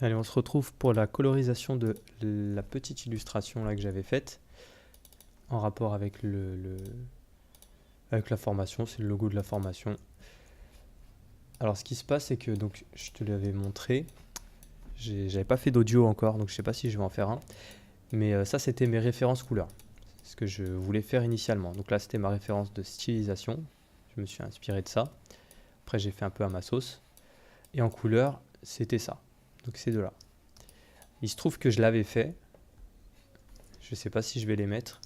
Allez, on se retrouve pour la colorisation de la petite illustration là que j'avais faite en rapport avec avec la formation, c'est le logo de la formation. Alors ce qui se passe c'est que donc je te l'avais montré, j'avais pas fait d'audio encore donc je sais pas si je vais en faire un, mais ça c'était mes références couleurs, c'est ce que je voulais faire initialement. Donc là c'était ma référence de stylisation, je me suis inspiré de ça. Après j'ai fait un peu à ma sauce et en couleur c'était ça, donc ces deux là. Il se trouve que je l'avais fait. Je sais pas si je vais les mettre.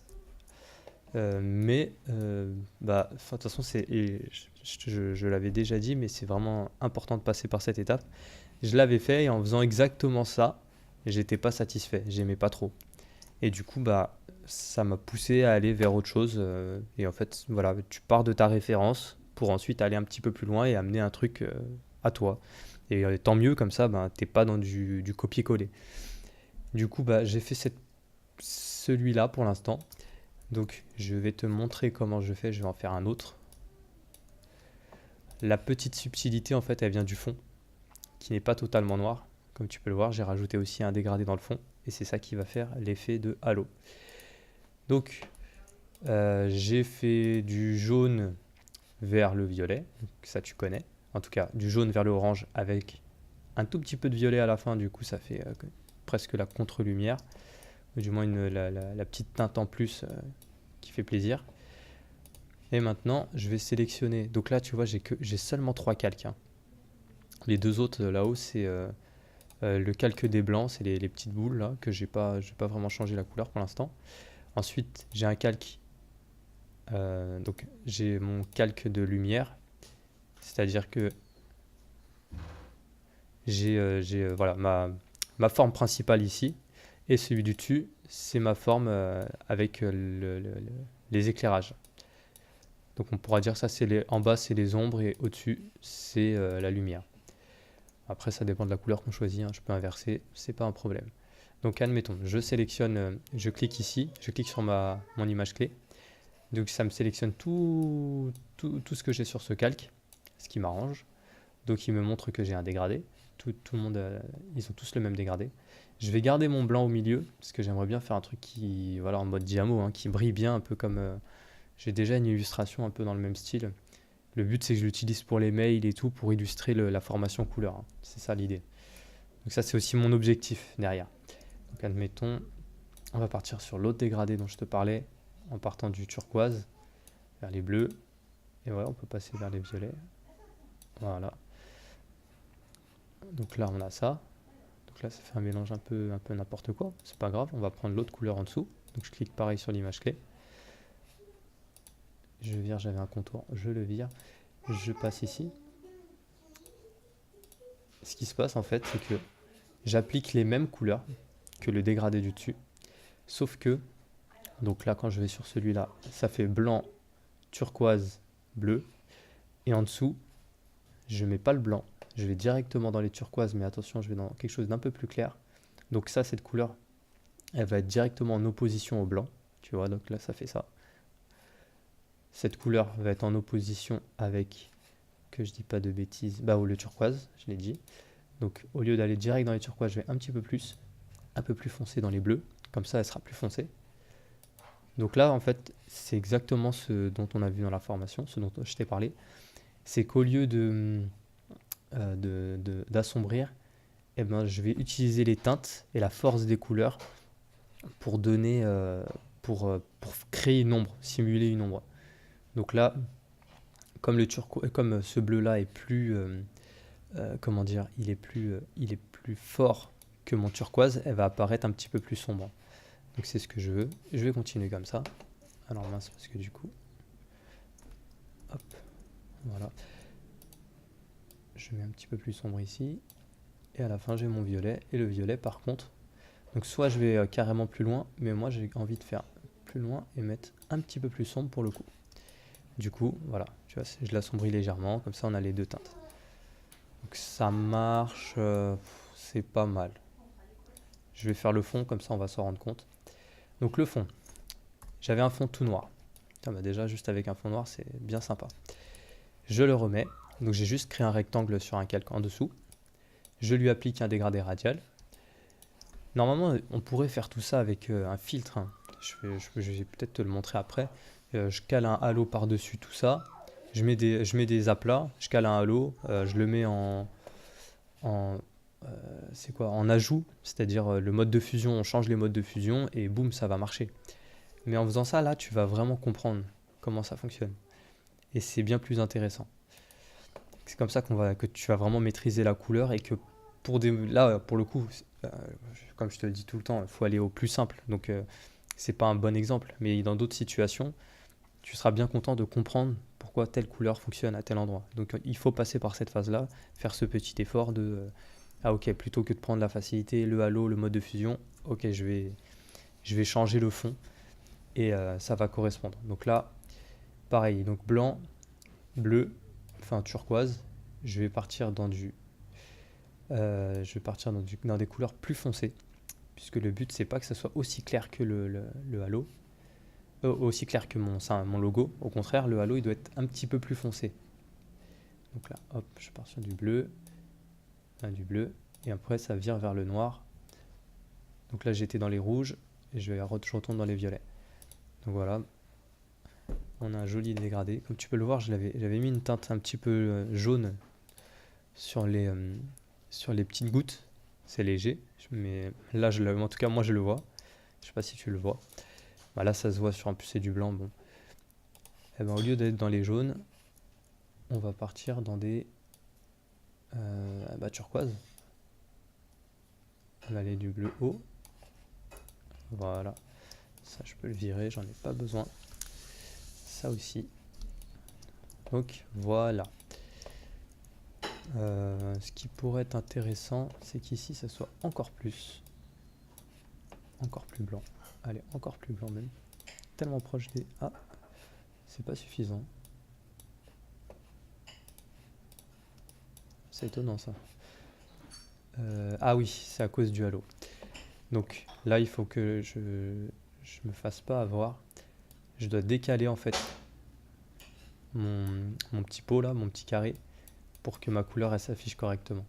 Bah, de toute façon, je l'avais déjà dit, mais c'est vraiment important de passer par cette étape. Je l'avais fait et en faisant exactement ça, j'étais pas satisfait, j'aimais pas trop. Et du coup, bah, ça m'a poussé à aller vers autre chose. Et en fait, voilà, tu pars de ta référence pour ensuite aller un petit peu plus loin et amener un truc à toi. Et tant mieux, comme ça, bah, t'es pas dans du copier-coller. Du coup, bah, j'ai fait celui-là pour l'instant. Donc je vais te montrer comment je fais, je vais en faire un autre. La petite subtilité en fait elle vient du fond, qui n'est pas totalement noir. Comme tu peux le voir, j'ai rajouté aussi un dégradé dans le fond, et c'est ça qui va faire l'effet de halo. Donc j'ai fait du jaune vers le violet, donc ça tu connais. En tout cas du jaune vers le orange avec un tout petit peu de violet à la fin, du coup ça fait presque la contre-lumière, ou du moins la petite teinte en plus qui fait plaisir. Et maintenant, je vais sélectionner. Donc là, tu vois, j'ai seulement 3 calques, hein. Les deux autres là-haut, c'est le calque des blancs, c'est les petites boules là, que j'ai pas vraiment changé la couleur pour l'instant. Ensuite, j'ai un calque, donc j'ai mon calque de lumière, c'est-à-dire que voilà, ma forme principale ici, et celui du dessus, c'est ma forme avec les éclairages. Donc on pourra dire ça, en bas c'est les ombres et au-dessus c'est la lumière. Après ça dépend de la couleur qu'on choisit, hein, je peux inverser, c'est pas un problème. Donc admettons, je sélectionne, je clique ici, je clique sur mon image clé. Donc ça me sélectionne tout ce que j'ai sur ce calque, ce qui m'arrange. Donc il me montre que j'ai un dégradé. Tout le monde, ils ont tous le même dégradé. Je vais garder mon blanc au milieu, parce que j'aimerais bien faire un truc qui, voilà, en mode diamo, hein, qui brille bien, un peu comme... j'ai déjà une illustration un peu dans le même style. Le but c'est que je l'utilise pour les mails et tout, pour illustrer la formation couleur, hein. C'est ça l'idée. Donc ça c'est aussi mon objectif derrière. Donc admettons, on va partir sur l'autre dégradé dont je te parlais, en partant du turquoise vers les bleus. Et voilà, on peut passer vers les violets. Voilà. Donc là on a ça. Donc là ça fait un mélange un peu n'importe quoi. C'est pas grave, on va prendre l'autre couleur en dessous. Donc je clique pareil sur l'image clé. Je vire, j'avais un contour, je le vire. Je passe ici. Ce qui se passe en fait, c'est que j'applique les mêmes couleurs que le dégradé du dessus. Sauf que, donc là quand je vais sur celui-là, ça fait blanc, turquoise, bleu. Et en dessous, je mets pas le blanc. Je vais directement dans les turquoises, mais attention, je vais dans quelque chose d'un peu plus clair. Donc ça, cette couleur, elle va être directement en opposition au blanc. Tu vois, donc là, ça fait ça. Cette couleur va être en opposition avec, que je dis pas de bêtises, bah, ou le turquoise, je l'ai dit. Donc au lieu d'aller direct dans les turquoises, je vais un petit peu plus foncé dans les bleus. Comme ça, elle sera plus foncée. Donc là, en fait, c'est exactement ce dont on a vu dans la formation, ce dont je t'ai parlé. C'est qu'au lieu d'assombrir, eh ben, je vais utiliser les teintes et la force des couleurs pour donner, pour créer une ombre, simuler une ombre. Donc là, comme ce bleu-là est plus, comment dire, il est plus fort que mon turquoise, elle va apparaître un petit peu plus sombre. Donc c'est ce que je veux. Je vais continuer comme ça. Alors mince, parce que du coup, hop, voilà. Je mets un petit peu plus sombre ici. Et à la fin, j'ai mon violet. Et le violet, par contre, donc soit je vais carrément plus loin, mais moi j'ai envie de faire plus loin et mettre un petit peu plus sombre pour le coup. Du coup, voilà, tu vois, je l'assombris légèrement, comme ça on a les deux teintes. Donc ça marche, c'est pas mal. Je vais faire le fond, comme ça on va s'en rendre compte. Donc le fond, j'avais un fond tout noir. Bah déjà, juste avec un fond noir, c'est bien sympa. Je le remets, donc j'ai juste créé un rectangle sur un calque en dessous. Je lui applique un dégradé radial. Normalement, on pourrait faire tout ça avec un filtre, hein. Je vais peut-être te le montrer après. Je cale un halo par-dessus tout ça. Je mets des aplats, je cale un halo, je le mets en, c'est quoi, en ajout, c'est-à-dire le mode de fusion, on change les modes de fusion et boum, ça va marcher. Mais en faisant ça, là, tu vas vraiment comprendre comment ça fonctionne. Et c'est bien plus intéressant. C'est comme ça que tu vas vraiment maîtriser la couleur et que là, pour le coup, comme je te le dis tout le temps, il faut aller au plus simple. Donc, c'est pas un bon exemple, mais dans d'autres situations, tu seras bien content de comprendre pourquoi telle couleur fonctionne à tel endroit. Donc, il faut passer par cette phase-là, faire ce petit effort de ah ok, plutôt que de prendre la facilité, le halo, le mode de fusion, ok, je vais changer le fond et ça va correspondre. Donc là, pareil, donc blanc, bleu, enfin turquoise, je vais partir dans des couleurs plus foncées, puisque le but c'est pas que ça soit aussi clair que le halo, aussi clair que mon logo. Au contraire, le halo il doit être un petit peu plus foncé. Donc là, hop, je pars sur du bleu, et après ça vire vers le noir. Donc là j'étais dans les rouges, et je retourne dans les violets. Donc voilà, on a un joli dégradé. Comme tu peux le voir, j'avais mis une teinte un petit peu jaune sur les petites gouttes. C'est léger, mais là, en tout cas, moi, je le vois. Je sais pas si tu le vois. Bah, là, ça se voit sur un plus c'est du blanc. Bon. Et ben, au lieu d'être dans les jaunes, on va partir dans des turquoise. On va aller du bleu haut. Voilà. Ça, je peux le virer, j'en ai pas besoin. Ça aussi. Donc, voilà. Ce qui pourrait être intéressant, c'est qu'ici, ça soit encore plus blanc. Allez, encore plus blanc même. Tellement proche des... Ah, c'est pas suffisant. C'est étonnant ça. Ah oui, c'est à cause du halo. Donc là, il faut que je me fasse pas avoir. Je dois décaler en fait mon petit pot là, mon petit carré, pour que ma couleur elle s'affiche correctement.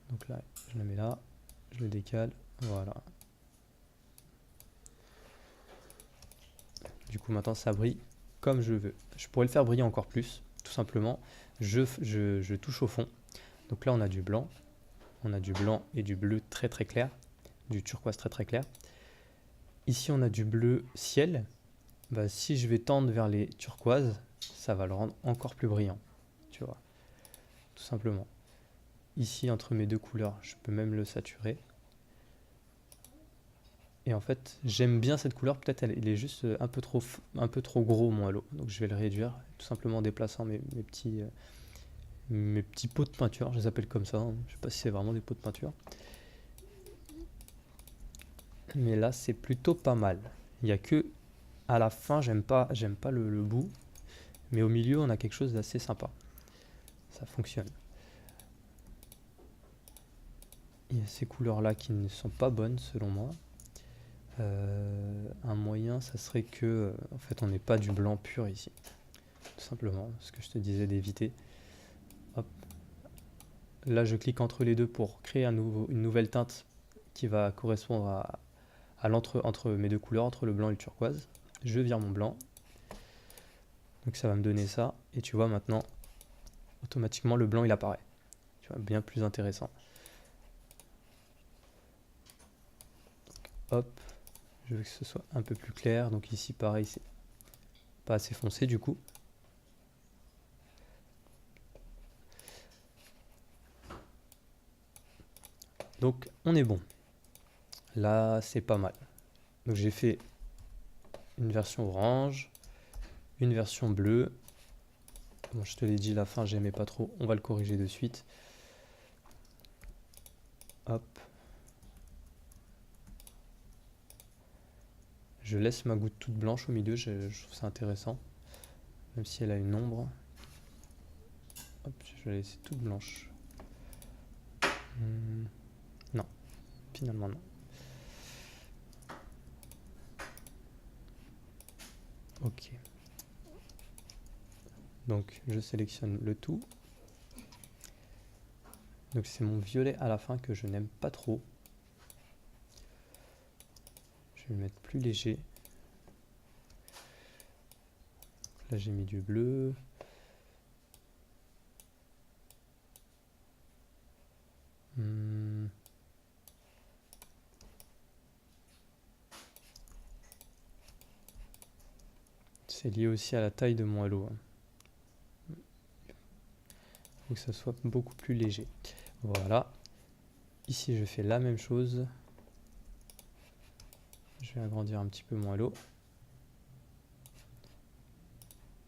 Donc là, je la mets là, je le décale, voilà. Du coup, maintenant, ça brille comme je veux. Je pourrais le faire briller encore plus, tout simplement. Je touche au fond. Donc là, on a du blanc. On a du blanc et du bleu très très clair. Du turquoise très très clair. Ici, on a du bleu ciel. Bah, si je vais tendre vers les turquoises, ça va le rendre encore plus brillant. Tu vois, tout simplement. Ici, entre mes deux couleurs, je peux même le saturer. Et en fait, j'aime bien cette couleur. Peut-être il est juste un peu trop gros mon halo. Donc je vais le réduire, tout simplement en déplaçant mes petits pots de peinture. Je les appelle comme ça, hein. Je sais pas si c'est vraiment des pots de peinture. Mais là, c'est plutôt pas mal. Il n'y a que à la fin, j'aime pas le bout. Mais au milieu, on a quelque chose d'assez sympa. Ça fonctionne. Il y a ces couleurs-là qui ne sont pas bonnes selon moi. Un moyen, ça serait que, en fait, on n'est pas du blanc pur ici. Tout simplement, ce que je te disais d'éviter. Hop. Là, je clique entre les deux pour créer une nouvelle teinte qui va correspondre entre mes deux couleurs, entre le blanc et le turquoise. Je vire mon blanc. Donc ça va me donner ça. Et tu vois maintenant, automatiquement, le blanc il apparaît. Tu vois, bien plus intéressant. Donc, hop. Je veux que ce soit un peu plus clair. Donc ici, pareil, c'est pas assez foncé du coup. Donc on est bon. Là, c'est pas mal. Donc j'ai fait une version orange, une version bleue. Bon, je te l'ai dit, la fin, j'aimais pas trop. On va le corriger de suite. Hop. Je laisse ma goutte toute blanche au milieu, je trouve ça intéressant. Même si elle a une ombre. Hop, je vais la laisser toute blanche. Non, finalement non. Ok. Donc je sélectionne le tout. Donc c'est mon violet à la fin que je n'aime pas trop. Je vais le mettre plus léger. Là j'ai mis du bleu. C'est lié aussi à la taille de mon halo. Il faut que ça soit beaucoup plus léger. Voilà. Ici je fais la même chose. Je vais agrandir un petit peu mon halo.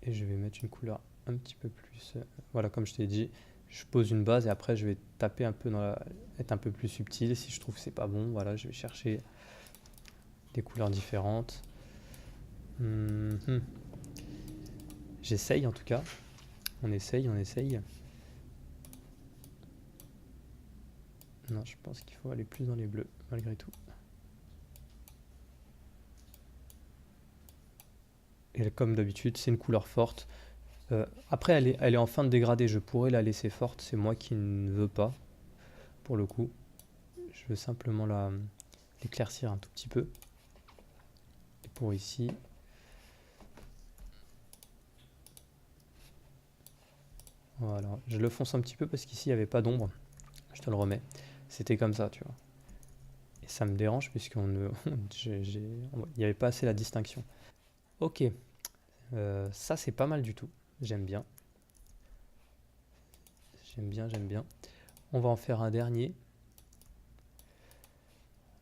Et je vais mettre une couleur un petit peu plus... Voilà, comme je t'ai dit, je pose une base et après je vais taper un peu être un peu plus subtil. Si je trouve que c'est pas bon, voilà, je vais chercher des couleurs différentes. J'essaye en tout cas. On essaye. Non, je pense qu'il faut aller plus dans les bleus, malgré tout. Et comme d'habitude, c'est une couleur forte. Après, elle est en fin de dégradé. Je pourrais la laisser forte. C'est moi qui ne veux pas, pour le coup. Je veux simplement l'éclaircir un tout petit peu. Et pour ici... Voilà, je le fonce un petit peu parce qu'ici il n'y avait pas d'ombre. Je te le remets. C'était comme ça, tu vois. Et ça me dérange puisqu'il n'y avait pas assez la distinction. Ok, ça c'est pas mal du tout. J'aime bien. J'aime bien. On va en faire un dernier.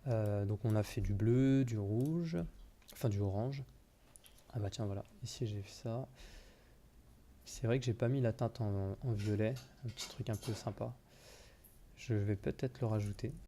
Donc on a fait du bleu, du rouge, enfin du orange. Ah bah tiens voilà, ici j'ai fait ça. C'est vrai que j'ai pas mis la teinte en violet, un petit truc un peu sympa. Je vais peut-être le rajouter.